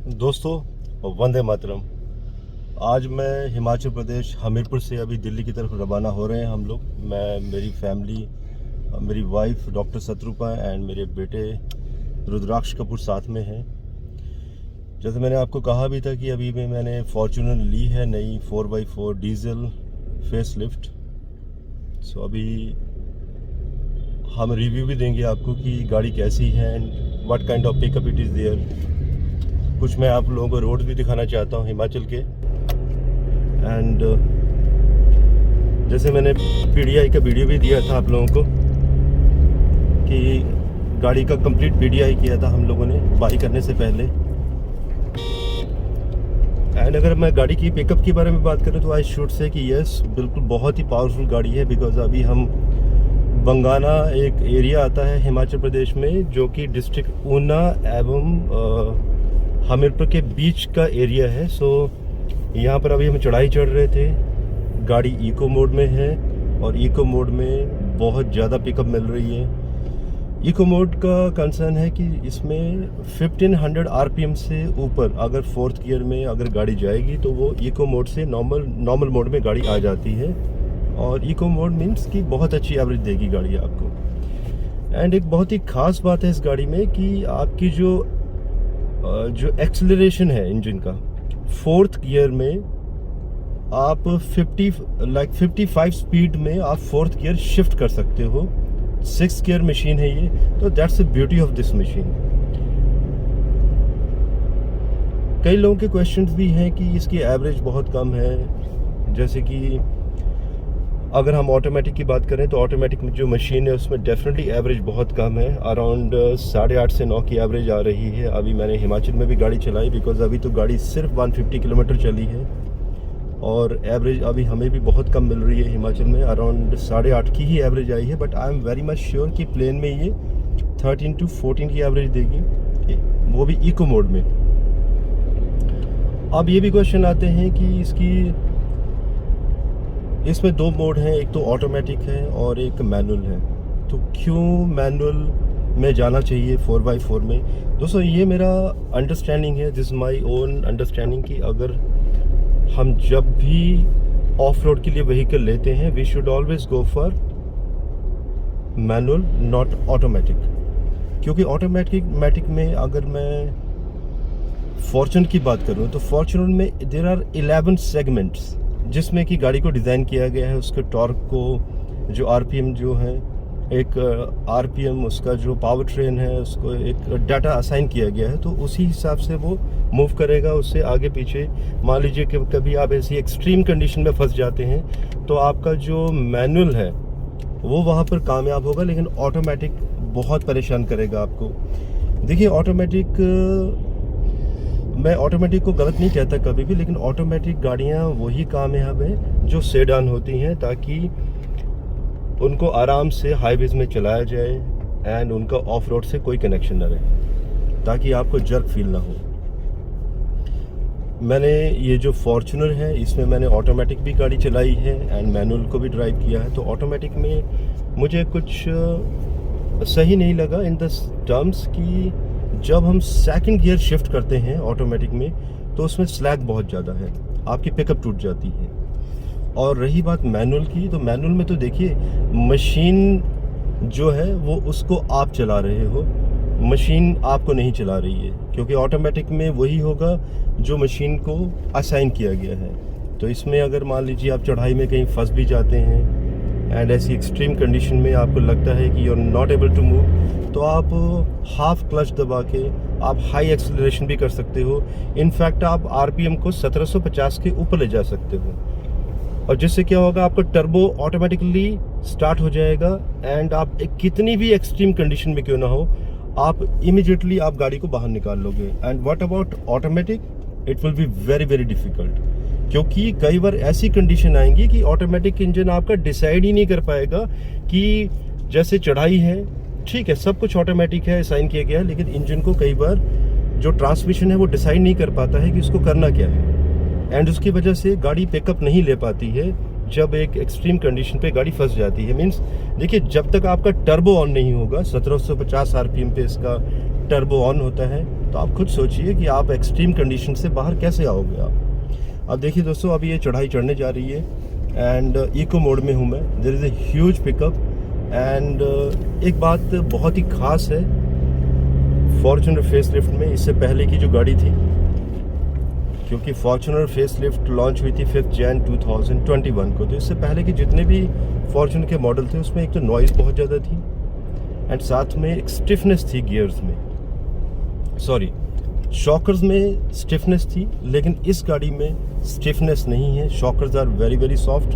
दोस्तों, वंदे मातरम। आज मैं हिमाचल प्रदेश हमीरपुर से अभी दिल्ली की तरफ रवाना हो रहे हैं हम लोग। मैं, मेरी फैमिली, मेरी वाइफ डॉक्टर शत्रुपा एंड मेरे बेटे रुद्राक्ष कपूर साथ में हैं। जैसे मैंने आपको कहा भी था कि अभी में मैंने फॉर्च्यूनर ली है, नई 4x4 डीजल फेस लिफ्ट। सो अभी हम रिव्यू भी देंगे आपको कि गाड़ी कैसी है and what kind of pickup it is there. कुछ मैं आप लोगों को रोड भी दिखाना चाहता हूँ हिमाचल के। एंड जैसे मैंने पीडीआई का वीडियो भी दिया था आप लोगों को कि गाड़ी का कंप्लीट पीडीआई किया था हम लोगों ने बाई करने से पहले। एंड अगर मैं गाड़ी की पिकअप के बारे में बात करूँ तो आई शुड से कि यस, बिल्कुल बहुत ही पावरफुल गाड़ी है। बिकॉज अभी हम बंगाना एक एरिया आता है हिमाचल प्रदेश में जो कि डिस्ट्रिक्ट ऊना एवं हमीरपुर के बीच का एरिया है। सो यहाँ पर अभी हम चढ़ाई चढ़ रहे थे। गाड़ी इको मोड में है और इको मोड में बहुत ज़्यादा पिकअप मिल रही है। इको मोड का कंसर्न है कि इसमें 1500 आरपीएम से ऊपर अगर फोर्थ गियर में अगर गाड़ी जाएगी तो वो इको मोड से नॉर्मल मोड में गाड़ी आ जाती है। और इको मोड मीन्स कि बहुत अच्छी एवरेज देगी गाड़ी आपको। एंड एक बहुत ही ख़ास बात है इस गाड़ी में कि आपकी जो एक्सेलरेशन है इंजन का, फोर्थ गियर में आप 55 स्पीड में आप फोर्थ गियर शिफ्ट कर सकते हो। 6 गियर मशीन है ये, तो that's the beauty of this machine. कई लोगों के क्वेश्चंस भी हैं कि इसकी एवरेज बहुत कम है। जैसे कि अगर हम ऑटोमेटिक की बात करें तो ऑटोमेटिक में जो मशीन है उसमें डेफिनेटली एवरेज बहुत कम है। अराउंड 8.5 से 9 की एवरेज आ रही है। अभी मैंने हिमाचल में भी गाड़ी चलाई बिकॉज अभी तो गाड़ी सिर्फ 150 किलोमीटर चली है और एवरेज अभी हमें भी बहुत कम मिल रही है हिमाचल में। अराउंड 8.5 की ही एवरेज आई है। But I am very much sure कि प्लेन में ये 13 to 14 की एवरेज देगी, वो भी इको मोड में। अब ये भी क्वेश्चन आते हैं कि इसमें 2 मोड हैं, एक तो ऑटोमेटिक है और एक मैनुअल है। तो क्यों मैनुअल में जाना चाहिए 4x4 में? दोस्तों, ये मेरा अंडरस्टैंडिंग है, दिस माय ओन अंडरस्टैंडिंग कि अगर हम जब भी ऑफ रोड के लिए व्हीकल लेते हैं we should always go for manual, not automatic. क्योंकि ऑटोमेटिक में अगर मैं फॉर्च्यूनर की बात करूँ तो फॉर्च्यूनर में देयर आर 11 सेगमेंट्स जिसमें कि गाड़ी को डिज़ाइन किया गया है। उसके टॉर्क को जो आरपीएम जो है, एक आरपीएम उसका जो पावर ट्रेन है उसको एक डाटा असाइन किया गया है, तो उसी हिसाब से वो मूव करेगा। उससे आगे पीछे मान लीजिए कि कभी आप ऐसी एक्सट्रीम कंडीशन में फंस जाते हैं तो आपका जो मैनुअल है वो वहाँ पर कामयाब होगा, लेकिन ऑटोमेटिक बहुत परेशान करेगा आपको। देखिए, मैं ऑटोमेटिक को गलत नहीं कहता कभी भी, लेकिन ऑटोमेटिक गाड़ियाँ वही कामयाब हैं जो सेडान होती हैं, ताकि उनको आराम से हाईवेज में चलाया जाए एंड उनका ऑफ रोड से कोई कनेक्शन ना रहे, ताकि आपको जर्क फील ना हो। मैंने ये जो फॉर्च्यूनर है इसमें मैंने ऑटोमेटिक भी गाड़ी चलाई है एंड मैनुअल को भी ड्राइव किया है। तो ऑटोमेटिक में मुझे कुछ सही नहीं लगा इन द टर्म्स कि जब हम सेकंड गियर शिफ्ट करते हैं ऑटोमेटिक में तो उसमें स्लैग बहुत ज़्यादा है, आपकी पिकअप टूट जाती है। और रही बात मैनुअल की, तो मैनुअल में तो देखिए मशीन जो है वो उसको आप चला रहे हो, मशीन आपको नहीं चला रही है, क्योंकि ऑटोमेटिक में वही होगा जो मशीन को असाइन किया गया है। तो इसमें अगर मान लीजिए आप चढ़ाई में कहीं फंस भी जाते हैं एंड ऐसी एक्सट्रीम कंडीशन में आपको लगता है कि you are not able to move, तो आप हाफ क्लच दबा के आप हाई एक्सेलरेशन भी कर सकते हो। इनफैक्ट आप आरपीएम को 1750 के ऊपर ले जा सकते हो, और जिससे क्या होगा, आपका टर्बो ऑटोमेटिकली स्टार्ट हो जाएगा एंड आप कितनी भी एक्सट्रीम कंडीशन में क्यों ना हो, आप इमीडिएटली आप गाड़ी को बाहर निकाल लोगे। And what about automatic? It will be very very difficult, क्योंकि कई बार ऐसी कंडीशन आएंगी कि ऑटोमेटिक इंजन आपका डिसाइड ही नहीं कर पाएगा कि जैसे चढ़ाई है, ठीक है, सब कुछ ऑटोमेटिक है, असाइन किया गया है, लेकिन इंजन को कई बार जो ट्रांसमिशन है वो डिसाइड नहीं कर पाता है कि उसको करना क्या है, एंड उसकी वजह से गाड़ी पिकअप नहीं ले पाती है जब एक एक्सट्रीम कंडीशन पे गाड़ी फंस जाती है। मीन्स देखिए, जब तक आपका टर्बो ऑन नहीं होगा, 1750 आरपीएम पे इसका टर्बो ऑन होता है, तो आप खुद सोचिए कि आप एक्सट्रीम कंडीशन से बाहर कैसे आओगे आप। अब देखिए दोस्तों, अभी ये चढ़ाई चढ़ने जा रही है एंड इको मोड में हूँ मैं। There is a huge pickup and एक बात बहुत ही ख़ास है फॉर्च्यूनर फेसलिफ्ट में, इससे पहले की जो गाड़ी थी, क्योंकि फॉर्च्यूनर फेसलिफ्ट लॉन्च हुई थी 5 जन 2021 को, तो इससे पहले के जितने भी फॉर्च्यूनर के मॉडल थे उसमें एक तो नॉइज़ बहुत ज़्यादा थी एंड साथ में एक स्टिफनेस थी गियर्स में, सॉरी शॉकर्स में स्टिफनेस थी, लेकिन इस गाड़ी में स्टिफनेस नहीं है। Shockers are very very soft.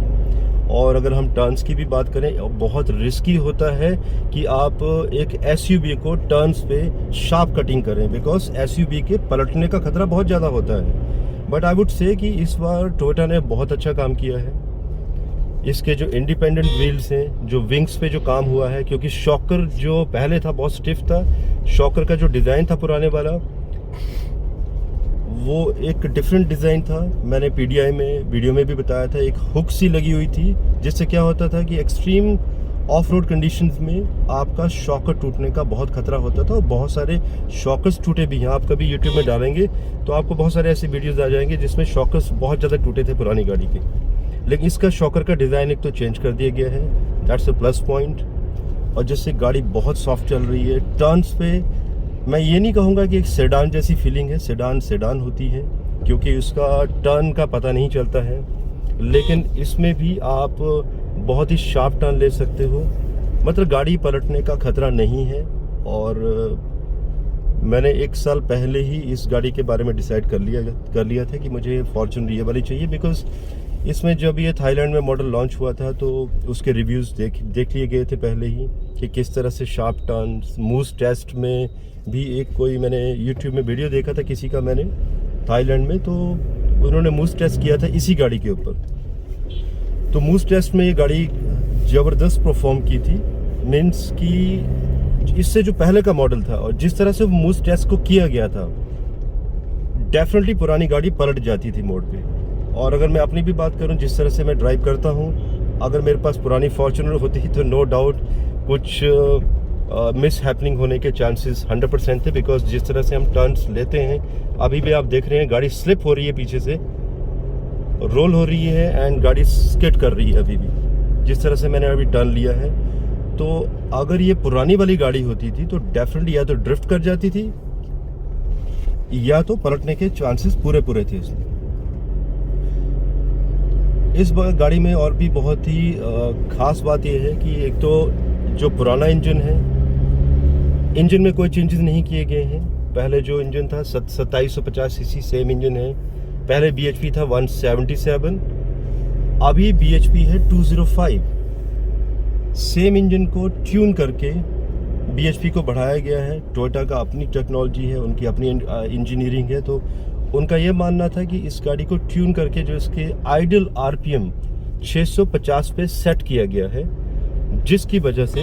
और अगर हम टर्न्स की भी बात करें, बहुत रिस्की होता है कि आप एक एसयूवी को टर्न्स पे शार्प कटिंग करें, बिकॉज एसयूवी के पलटने का खतरा बहुत ज़्यादा होता है। बट आई वुड से कि इस बार टोयोटा ने बहुत अच्छा काम किया है। इसके जो इंडिपेंडेंट व्हील्स हैं, जो विंग्स पे जो काम हुआ है, क्योंकि शॉकर जो पहले था बहुत स्टिफ था, शॉकर का जो डिज़ाइन था पुराने वाला वो एक डिफरेंट डिज़ाइन था। मैंने पीडीआई में वीडियो में भी बताया था, एक हुक सी लगी हुई थी जिससे क्या होता था कि एक्सट्रीम ऑफ रोड कंडीशंस में आपका शॉकर टूटने का बहुत खतरा होता था, और बहुत सारे शॉकर्स टूटे भी हैं। आप कभी यूट्यूब में डालेंगे तो आपको बहुत सारे ऐसे वीडियोज़ आ जाएंगे जिसमें शॉकर्स बहुत ज़्यादा टूटे थे पुरानी गाड़ी के। लेकिन इसका शॉकर का डिज़ाइन एक तो चेंज कर दिया गया है, दैट्स अ प्लस पॉइंट, और जिससे गाड़ी बहुत सॉफ्ट चल रही है। टर्न्स पे मैं ये नहीं कहूँगा कि एक सेडान जैसी फीलिंग है, सेडान होती है क्योंकि उसका टर्न का पता नहीं चलता है, लेकिन इसमें भी आप बहुत ही शार्प टर्न ले सकते हो, मतलब गाड़ी पलटने का खतरा नहीं है। और मैंने 1 साल पहले ही इस गाड़ी के बारे में डिसाइड कर लिया था कि मुझे फॉर्च्यूनर ये वाली चाहिए, बिकॉज इसमें जब ये थाईलैंड में मॉडल लॉन्च हुआ था तो उसके रिव्यूज़ देख लिए गए थे पहले ही कि किस तरह से शार्प टर्न। मूस टेस्ट में भी एक कोई मैंने यूट्यूब में वीडियो देखा था किसी का, मैंने थाईलैंड में, तो उन्होंने मूस टेस्ट किया था इसी गाड़ी के ऊपर। तो मूस टेस्ट में ये गाड़ी ज़बरदस्त परफॉर्म की थी, मीन्स कि इससे जो पहले का मॉडल था और जिस तरह से वो मूस टेस्ट को किया गया था, डेफिनेटली पुरानी गाड़ी पलट जाती थी मोड़ पे। और अगर मैं अपनी भी बात करूं, जिस तरह से मैं ड्राइव करता हूं, अगर मेरे पास पुरानी फॉर्च्यूनर होती तो नो डाउट कुछ मिस हैपनिंग होने के चांसेस 100% थे, बिकॉज जिस तरह से हम टर्न्स लेते हैं, अभी भी आप देख रहे हैं गाड़ी स्लिप हो रही है, पीछे से रोल हो रही है एंड गाड़ी स्किड कर रही है अभी भी, जिस तरह से मैंने अभी टर्न लिया है। तो अगर ये पुरानी वाली गाड़ी होती थी तो डेफिनेटली या तो ड्रिफ्ट कर जाती थी या तो पलटने के चांसेस पूरे थे इसमें। इस गाड़ी में और भी बहुत ही ख़ास बात यह है कि एक तो जो पुराना इंजन है, इंजन में कोई चेंजेस नहीं किए गए हैं। पहले जो इंजन था 2750 सीसी सेम इंजन है। पहले BHP था 177, अभी BHP है 205। सेम इंजन को ट्यून करके BHP को बढ़ाया गया है। टोयोटा का अपनी टेक्नोलॉजी है, उनकी अपनी इंजीनियरिंग है, तो उनका ये मानना था कि इस गाड़ी को ट्यून करके जो इसके आइडियल RPM 650 पे सेट किया गया है, जिसकी वजह से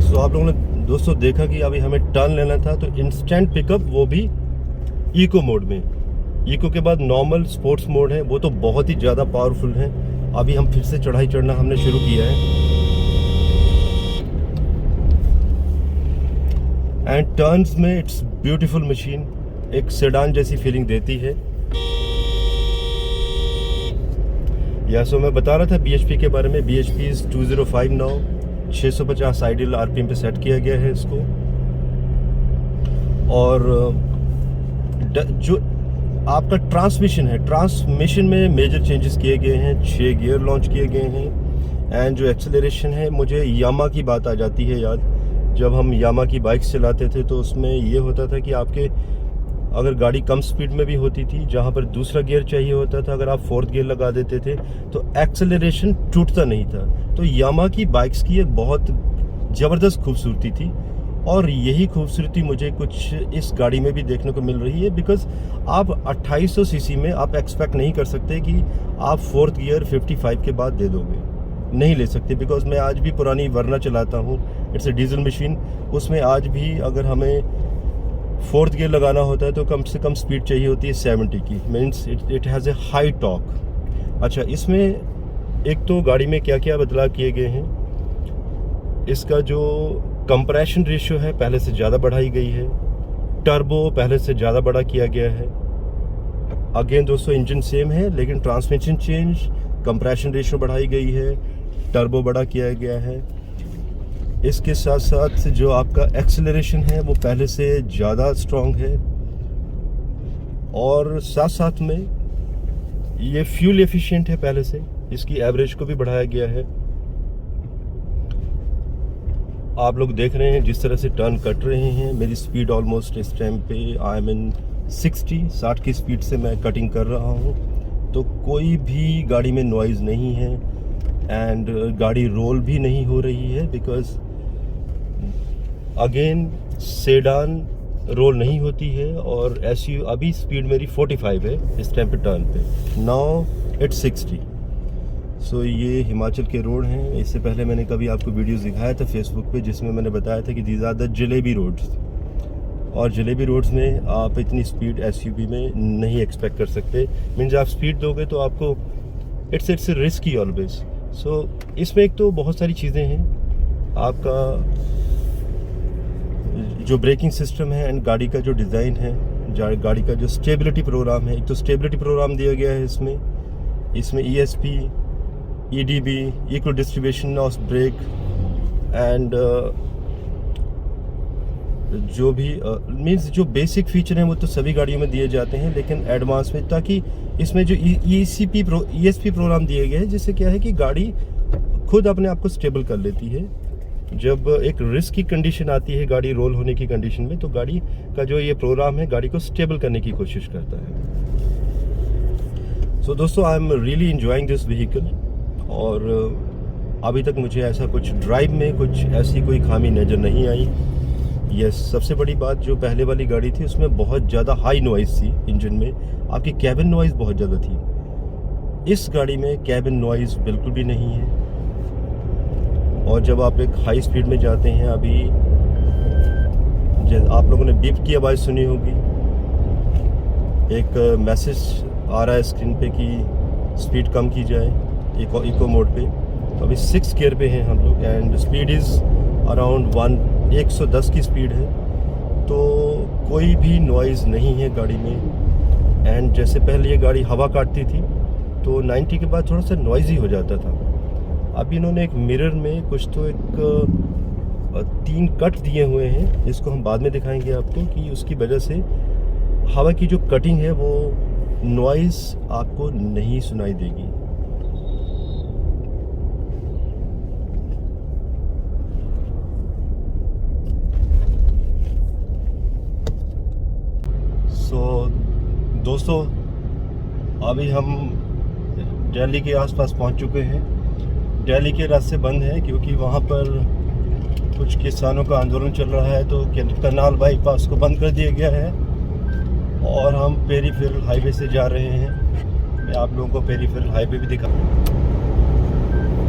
तो आप लोगों ने दोस्तों देखा कि अभी हमें टर्न लेना था तो इंस्टेंट पिकअप, वो भी इको मोड में। इको के बाद नॉर्मल स्पोर्ट्स मोड है, वो तो बहुत ही ज़्यादा पावरफुल है। अभी हम फिर से चढ़ाई चढ़ना हमने शुरू किया है एंड टर्न्स में इट्स ब्यूटीफुल मशीन, एक सेडान जैसी फीलिंग देती है। या सो मैं बता रहा था BHP के बारे में। BHP is 205 now, 650 ideal RPM पे सेट किया गया है इसको। और जो आपका ट्रांसमिशन है, ट्रांसमिशन में मेजर चेंजेस किए गए हैं, 6 गियर लॉन्च किए गए हैं एंड जो एक्सेलरेशन है, मुझे यामा की बात आ जाती है याद। जब हम यामा की बाइक्स चलाते थे तो उसमें ये होता था कि आपके अगर गाड़ी कम स्पीड में भी होती थी, जहाँ पर दूसरा गियर चाहिए होता था, अगर आप 4th गियर लगा देते थे तो एक्सेलरेशन टूटता नहीं था। तो यामा की बाइक्स की एक बहुत ज़बरदस्त खूबसूरती थी और यही खूबसूरती मुझे कुछ इस गाड़ी में भी देखने को मिल रही है, बिकॉज आप 2800 सीसी में आप एक्सपेक्ट नहीं कर सकते कि आप 4th गियर 55 के बाद दे दोगे, नहीं ले सकते। बिकॉज मैं आज भी पुरानी वरना चलाता हूँ, इट्स ए डीजल मशीन, उसमें आज भी अगर हमें 4th गियर लगाना होता है तो कम से कम स्पीड चाहिए होती है 70 की, means it has a high torque. अच्छा, इसमें एक तो गाड़ी में क्या क्या बदलाव किए गए हैं, इसका जो कंप्रेशन रेशियो है पहले से ज़्यादा बढ़ाई गई है, टर्बो पहले से ज़्यादा बड़ा किया गया है। अगेन दोस्तों इंजन सेम है लेकिन ट्रांसमिशन चेंज, कंप्रेशन रेशियो बढ़ाई गई है, टर्बो बड़ा किया गया है। इसके साथ साथ जो आपका एक्सेलरेशन है वो पहले से ज़्यादा स्ट्रॉन्ग है, और साथ साथ में ये फ्यूल एफिशिएंट है पहले से, इसकी एवरेज को भी बढ़ाया गया है। आप लोग देख रहे हैं जिस तरह से टर्न कट रहे हैं, मेरी स्पीड ऑलमोस्ट इस टाइम पे आई एम इन 60 की स्पीड से मैं कटिंग कर रहा हूँ, तो कोई भी गाड़ी में नॉइज़ नहीं है एंड गाड़ी रोल भी नहीं हो रही है, बिकॉज अगेन सेडान रोल नहीं होती है। और ऐसी अभी स्पीड मेरी 45 है इस टाइम पे टर्न पे, नाउ इट्स 60। सो ये हिमाचल के रोड हैं। इससे पहले मैंने कभी आपको वीडियोस दिखाया था फेसबुक पे जिसमें मैंने बताया था कि these are the jalebi roads, और जलेबी रोड्स में आप इतनी स्पीड एसयूवी में नहीं एक्सपेक्ट कर सकते। मीन्स आप स्पीड दोगे तो आपको इट्स रिस्की ऑलवेज। सो इसमें एक तो बहुत सारी चीज़ें हैं, आपका जो ब्रेकिंग सिस्टम है एंड गाड़ी का जो डिज़ाइन है, गाड़ी का जो स्टेबिलिटी प्रोग्राम है, एक तो स्टेबिलिटी प्रोग्राम दिया गया है इसमें ESP, EDB, equal distribution of brake and जो भी मीन्स जो बेसिक फीचर हैं वो तो सभी गाड़ियों में दिए जाते हैं, लेकिन एडवांस में, ताकि इसमें जो ESP प्रोग्राम दिए गए हैं जिससे क्या है कि गाड़ी खुद अपने आप को स्टेबल कर लेती है। जब एक रिस्क की कंडीशन आती है गाड़ी रोल होने की कंडीशन में, तो गाड़ी का जो ये प्रोग्राम है गाड़ी को स्टेबल करने की कोशिश करता है। सो दोस्तों I am really enjoying this vehicle, और अभी तक मुझे ऐसा कुछ ड्राइव में कुछ ऐसी कोई खामी नज़र नहीं आई। यस, सबसे बड़ी बात जो पहले वाली गाड़ी थी उसमें बहुत ज़्यादा हाई नॉइज़ थी इंजन में, आपकी कैबिन नॉइज़ बहुत ज़्यादा थी। इस गाड़ी में कैबिन नॉइज़ बिल्कुल भी नहीं है, और जब आप एक हाई स्पीड में जाते हैं, अभी आप लोगों ने बीप की आवाज़ सुनी होगी, एक मैसेज आ रहा है स्क्रीन पे कि स्पीड कम की जाए इको मोड पे। तो अभी 6 गियर पे हैं हम लोग एंड स्पीड इज़ अराउंड 110 की स्पीड है, तो कोई भी नॉइज़ नहीं है गाड़ी में। एंड जैसे पहले ये गाड़ी हवा काटती थी तो 90 के बाद थोड़ा सा नॉइज़ी हो जाता था। अब इन्होंने एक मिरर में कुछ तो एक 3 कट दिए हुए हैं, इसको हम बाद में दिखाएंगे आपको, कि उसकी वजह से हवा की जो कटिंग है वो नॉइज़ आपको नहीं सुनाई देगी। सो दोस्तों अभी हम दिल्ली के आसपास पहुंच चुके हैं। दिल्ली के रास्ते बंद हैं क्योंकि वहाँ पर कुछ किसानों का आंदोलन चल रहा है, तो करनाल बाईपास को बंद कर दिया गया है और हम पेरीफेरल हाईवे से जा रहे हैं। मैं आप लोगों को पेरीफेरल हाईवे भी दिखा।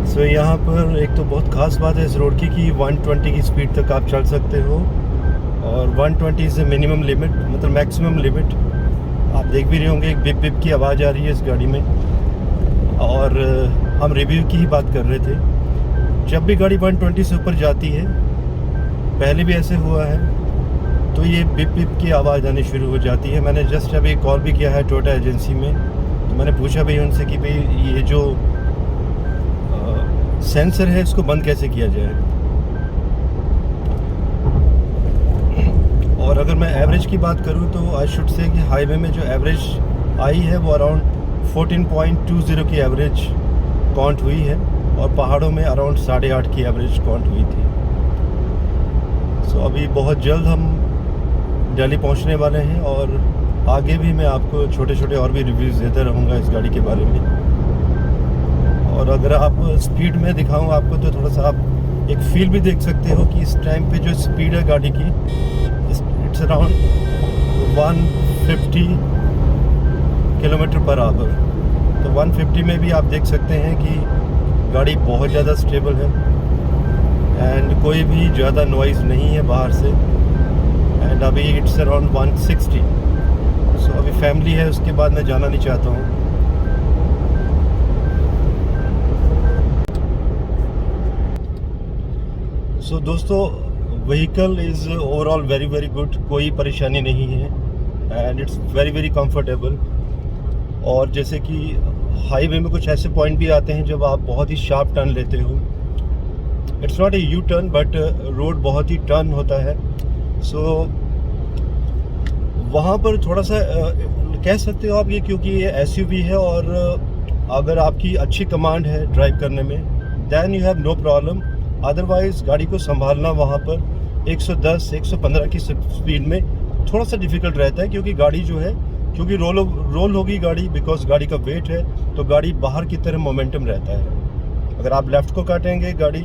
सो यहाँ पर एक तो बहुत ख़ास बात है इस रोड की कि 120 की स्पीड तक आप चल सकते हो, और 120 इज़ ए मिनिमम लिमिट, मतलब मैक्सिमम लिमिट। आप देख भी रहे होंगे एक बिप बिप की आवाज़ आ रही है इस गाड़ी में। और हम रिव्यू की ही बात कर रहे थे, जब भी गाड़ी 120 से ऊपर जाती है, पहले भी ऐसे हुआ है, तो ये बिप बिप की आवाज़ आनी शुरू हो जाती है। मैंने जस्ट अभी कॉल भी किया है टोयोटा एजेंसी में, तो मैंने पूछा भाई उनसे कि भाई ये जो सेंसर है इसको बंद कैसे किया जाए। और अगर मैं एवरेज की बात करूं तो आई शुड से कि हाईवे में जो एवरेज आई है वो अराउंड 14.20 की एवरेज काउंट हुई है, और पहाड़ों में अराउंड 8.5 की एवरेज काउंट हुई थी। सो अभी बहुत जल्द हम दिल्ली पहुंचने वाले हैं, और आगे भी मैं आपको छोटे छोटे और भी रिव्यूज़ देता रहूँगा इस गाड़ी के बारे में। और अगर आप स्पीड में दिखाऊँ आपको तो थोड़ा सा आप एक फील भी देख सकते हो कि इस टाइम पे जो स्पीड है गाड़ी की, it's around 150 kilometre per hour. तो 150 में भी आप देख सकते हैं कि गाड़ी बहुत ज़्यादा स्टेबल है एंड कोई भी ज़्यादा नॉइज़ नहीं है बाहर से। एंड अभी इट्स अराउंड 160। सो अभी फैमिली है, उसके बाद मैं जाना नहीं चाहता हूँ। सो दोस्तों, vehicle is overall very very good, कोई परेशानी नहीं है and it's very very comfortable. और जैसे कि हाईवे में कुछ ऐसे पॉइंट भी आते हैं जब आप बहुत ही शार्प टर्न लेते हो, it's not a U turn but road बहुत ही टर्न होता है। सो वहाँ पर थोड़ा सा कह सकते हो आप ये, क्योंकि ये एसयूवी है और अगर आपकी अच्छी कमांड है ड्राइव करने में then you have no problem. Otherwise गाड़ी को संभालना वहाँ पर 110 115 की स्पीड में थोड़ा सा डिफ़िकल्ट रहता है, क्योंकि गाड़ी जो है, क्योंकि रोल होगी गाड़ी, बिकॉज गाड़ी का वेट है, तो गाड़ी बाहर की तरफ मोमेंटम रहता है। अगर आप लेफ़्ट को काटेंगे गाड़ी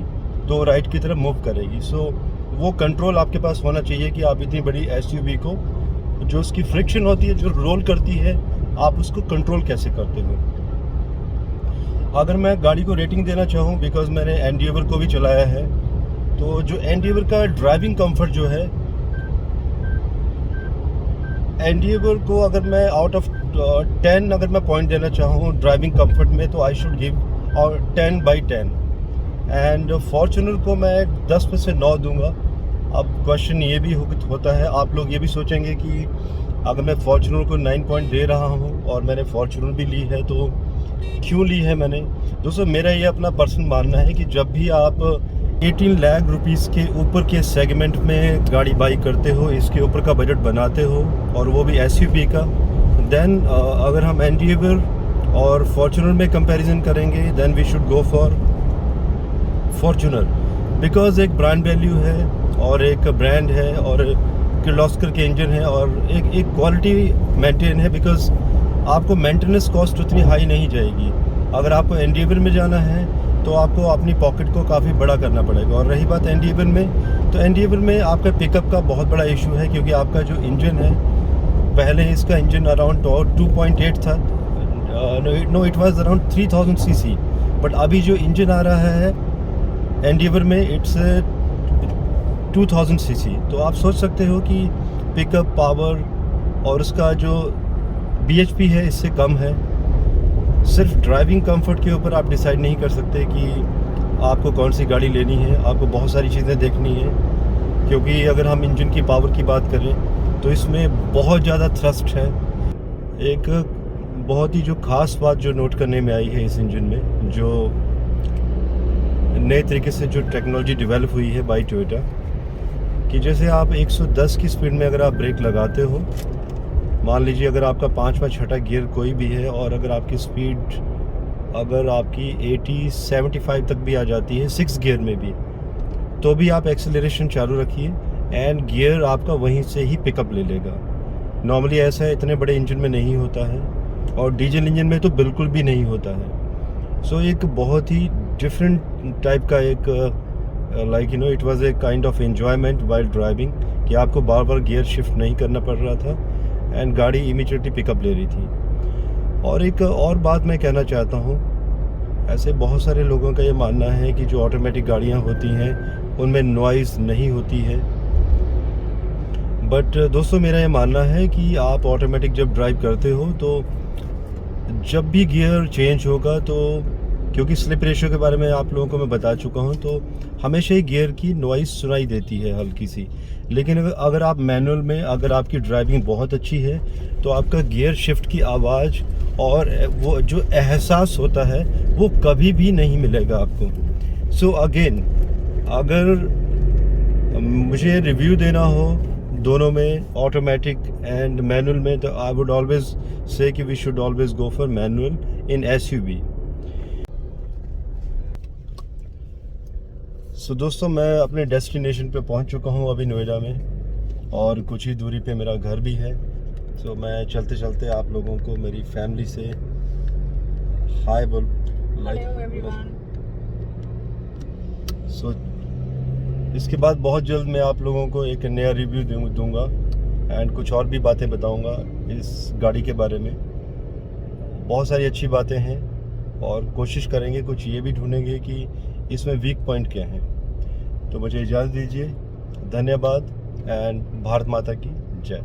तो राइट की तरफ मूव करेगी। सो वो कंट्रोल आपके पास होना चाहिए कि आप इतनी बड़ी एसयूवी को, जो उसकी फ्रिक्शन होती है, जो रोल करती है, आप उसको कंट्रोल कैसे करते हो। अगर मैं गाड़ी को रेटिंग देना चाहूँ, बिकॉज मैंने एंडिवर को भी चलाया है, तो जो एंडिवर का ड्राइविंग कंफर्ट जो है, एंडिवर को अगर मैं आउट ऑफ 10 अगर मैं पॉइंट देना चाहूँ ड्राइविंग कंफर्ट में, तो I should give 10/10। And Fortuner को मैं 10 में से 9 दूंगा। अब क्वेश्चन ये भी होता है, आप लोग ये भी सोचेंगे कि अगर मैं फॉर्च्यूनर को 9 पॉइंट दे रहा हूँ और मैंने फॉर्च्यूनर भी ली है, तो क्यों ली है मैंने। दोस्तों, मेरा ये अपना पर्सनल मानना है कि जब भी आप 18 लाख रुपीस के ऊपर के सेगमेंट में गाड़ी बाई करते हो, इसके ऊपर का बजट बनाते हो, और वो भी एसयूवी का, देन अगर हम एंडिवर और फॉर्च्यूनर में कंपैरिजन करेंगे, then we should go for Fortuner, because एक ब्रांड वैल्यू है और एक ब्रांड है और किर्लोस्कर के इंजन है और एक क्वालिटी मेंटेन है, बिकॉज आपको मेंटेनेंस कॉस्ट उतनी हाई नहीं जाएगी। अगर आपको एंडिवर में जाना है तो आपको अपनी पॉकेट को काफ़ी बड़ा करना पड़ेगा। और रही बात एंडिवर में, तो एंडिवर में आपका पिकअप का बहुत बड़ा इशू है, क्योंकि आपका जो इंजन है, पहले इसका इंजन अराउंड 2.8 था, no it was around 3000 cc, but अभी जो इंजन आ रहा है एंडिवर में इट्स 2000 सीसी। तो आप सोच सकते हो कि पिकअप पावर और उसका जो बीएचपी है इससे कम है। सिर्फ ड्राइविंग कंफर्ट के ऊपर आप डिसाइड नहीं कर सकते कि आपको कौन सी गाड़ी लेनी है, आपको बहुत सारी चीज़ें देखनी है, क्योंकि अगर हम इंजन की पावर की बात करें तो इसमें बहुत ज़्यादा थ्रस्ट है। एक बहुत ही जो ख़ास बात जो नोट करने में आई है इस इंजन में, जो नए तरीके से जो टेक्नोलॉजी डेवलप हुई है बाय टोयोटा, कि जैसे आप 110 की स्पीड में अगर आप ब्रेक लगाते हो, मान लीजिए अगर आपका 5वां 6ठा गियर कोई भी है, और अगर आपकी स्पीड अगर आपकी 80-75 तक भी आ जाती है 6 गियर में भी, तो भी आप एक्सेलरेशन चालू रखिए एंड गियर आपका वहीं से ही पिकअप ले लेगा। नॉर्मली ऐसा है, इतने बड़े इंजन में नहीं होता है, और डीजल इंजन में तो बिल्कुल भी नहीं होता है। सो एक बहुत ही डिफरेंट टाइप का एक like it was a kind of enjoyment while driving, कि आपको बार बार गियर शिफ्ट नहीं करना पड़ रहा था एंड गाड़ी इमीडिएटली पिकअप ले रही थी। और एक और बात मैं कहना चाहता हूँ, ऐसे बहुत सारे लोगों का ये मानना है कि जो ऑटोमेटिक गाड़ियाँ होती हैं उनमें नॉइज़ नहीं होती है, बट दोस्तों मेरा ये मानना है कि आप ऑटोमेटिक जब ड्राइव करते हो, तो जब भी गियर चेंज होगा, तो क्योंकि स्लिप रेशियो के बारे में आप लोगों को मैं बता चुका हूं, तो हमेशा ही गियर की नॉइज़ सुनाई देती है हल्की सी। लेकिन अगर आप मैनुअल में, अगर आपकी ड्राइविंग बहुत अच्छी है, तो आपका गियर शिफ्ट की आवाज़ और वो जो एहसास होता है वो कभी भी नहीं मिलेगा आपको। सो अगेन, अगर मुझे रिव्यू देना हो दोनों में, ऑटोमेटिक एंड मैनुअल में, तो आई वुड ऑलवेज से कि we should always go for manual in SUV. So दोस्तों, मैं अपने डेस्टिनेशन पे पहुंच चुका हूं अभी नोएडा में, और कुछ ही दूरी पे मेरा घर भी है। सो मैं चलते चलते आप लोगों को मेरी फैमिली से हाय बोल। सो इसके बाद बहुत जल्द मैं आप लोगों को एक नया रिव्यू दूंगा एंड कुछ और भी बातें बताऊंगा इस गाड़ी के बारे में। बहुत सारी अच्छी बातें हैं, और कोशिश करेंगे, कुछ ये भी ढूंढेंगे कि इसमें वीक पॉइंट क्या है। तो मुझे इजाज़त दीजिए, धन्यवाद एंड भारत माता की जय।